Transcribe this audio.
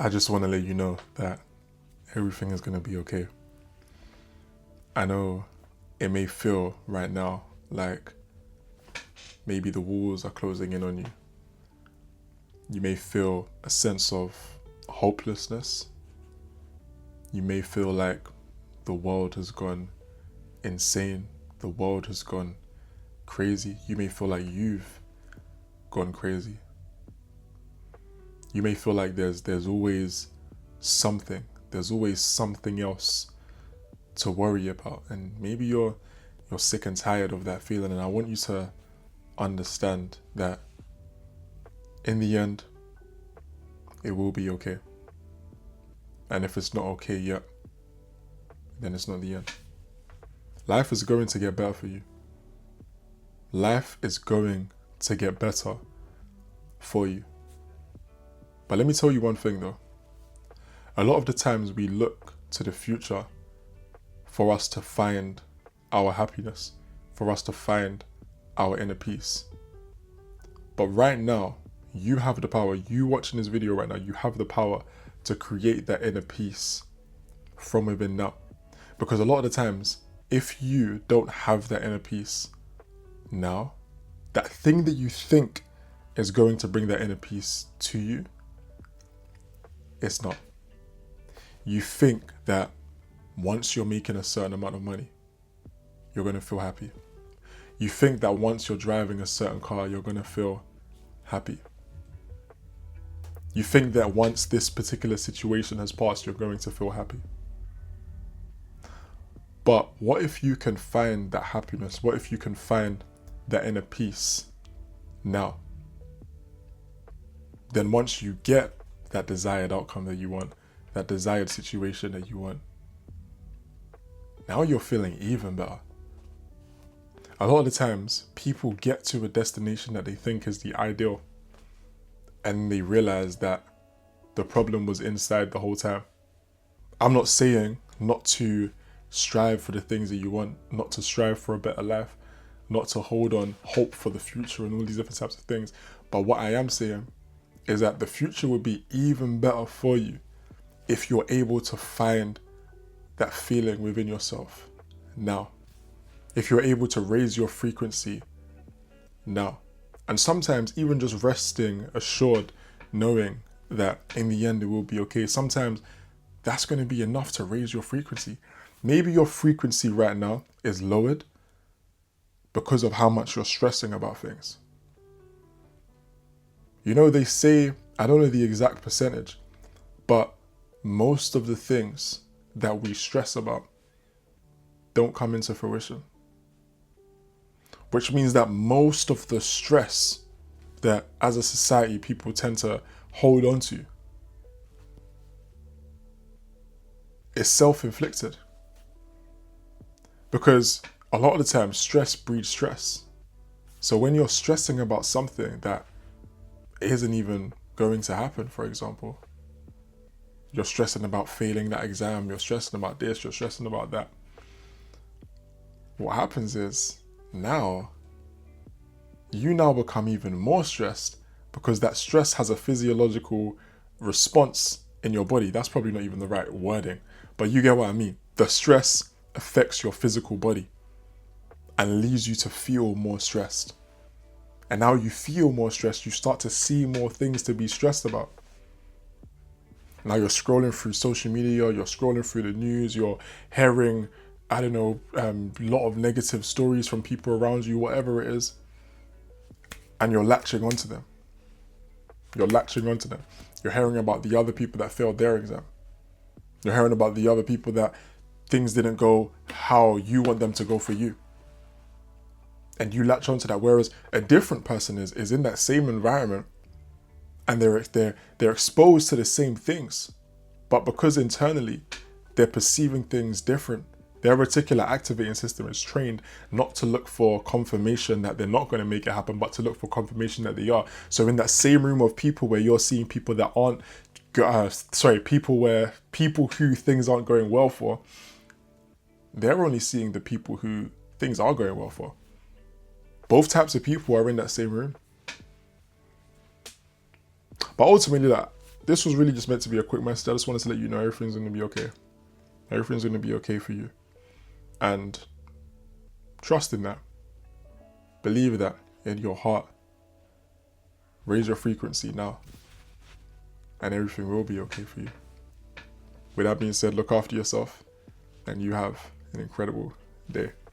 I just want to let you know that everything is going to be okay. I know it may feel right now like maybe the walls are closing in on you. You may feel a sense of hopelessness. You may feel like the world has gone insane. The world has gone crazy. You may feel like you've gone crazy. You may feel like there's always something. There's always something else to worry about. And maybe you're sick and tired of that feeling. And I want you to understand that in the end, it will be okay. And if it's not okay yet, then it's not the end. Life is going to get better for you. Life is going to get better for you. But let me tell you one thing though. A lot of the times we look to the future for us to find our happiness, for us to find our inner peace. But right now, you have the power. You watching this video right now, you have the power to create that inner peace from within now. Because a lot of the times, if you don't have that inner peace now, that thing that you think is going to bring that inner peace to you, it's not. You think that once you're making a certain amount of money, you're going to feel happy. You think that once you're driving a certain car, you're going to feel happy. You think that once this particular situation has passed, you're going to feel happy. But what if you can find that happiness? What if you can find that inner peace now? Then once you get that desired outcome that you want, that desired situation that you want, now you're feeling even better. A lot of the times, people get to a destination that they think is the ideal, and they realize that the problem was inside the whole time. I'm not saying not to strive for the things that you want, not to strive for a better life, not to hold on hope for the future and all these different types of things. But what I am saying is that the future would be even better for you if you're able to find that feeling within yourself now. If you're able to raise your frequency now. And sometimes even just resting assured, knowing that in the end it will be okay. Sometimes that's going to be enough to raise your frequency. Maybe your frequency right now is lowered because of how much you're stressing about things. You know, they say, I don't know the exact percentage, but most of the things that we stress about don't come into fruition. Which means that most of the stress that as a society people tend to hold on to is self-inflicted. Because a lot of the time, stress breeds stress. So when you're stressing about something that isn't even going to happen, for example, you're stressing about failing that exam, you're stressing about this, you're stressing about that. What happens is, now, you now become even more stressed because that stress has a physiological response in your body. That's probably not even the right wording, but you get what I mean. The stress affects your physical body and leads you to feel more stressed. And now you feel more stressed, you start to see more things to be stressed about. Now you're scrolling through social media, you're scrolling through the news, you're hearing, I don't know, a lot of negative stories from people around you, whatever it is, and you're latching onto them. You're latching onto them. You're hearing about the other people that failed their exam. You're hearing about the other people that things didn't go how you want them to go for you. And you latch onto that, whereas a different person is in that same environment and they're exposed to the same things, but because internally they're perceiving things different, their reticular activating system is trained not to look for confirmation that they're not going to make it happen, but to look for confirmation that they are. So in that same room of people where you're seeing people that aren't, people who things aren't going well for, they're only seeing the people who things are going well for. Both types of people are in that same room. But ultimately, this was really just meant to be a quick message. I just wanted to let you know everything's going to be okay. Everything's going to be okay for you. And trust in that. Believe that in your heart. Raise your frequency now. And everything will be okay for you. With that being said, look after yourself. And you have an incredible day.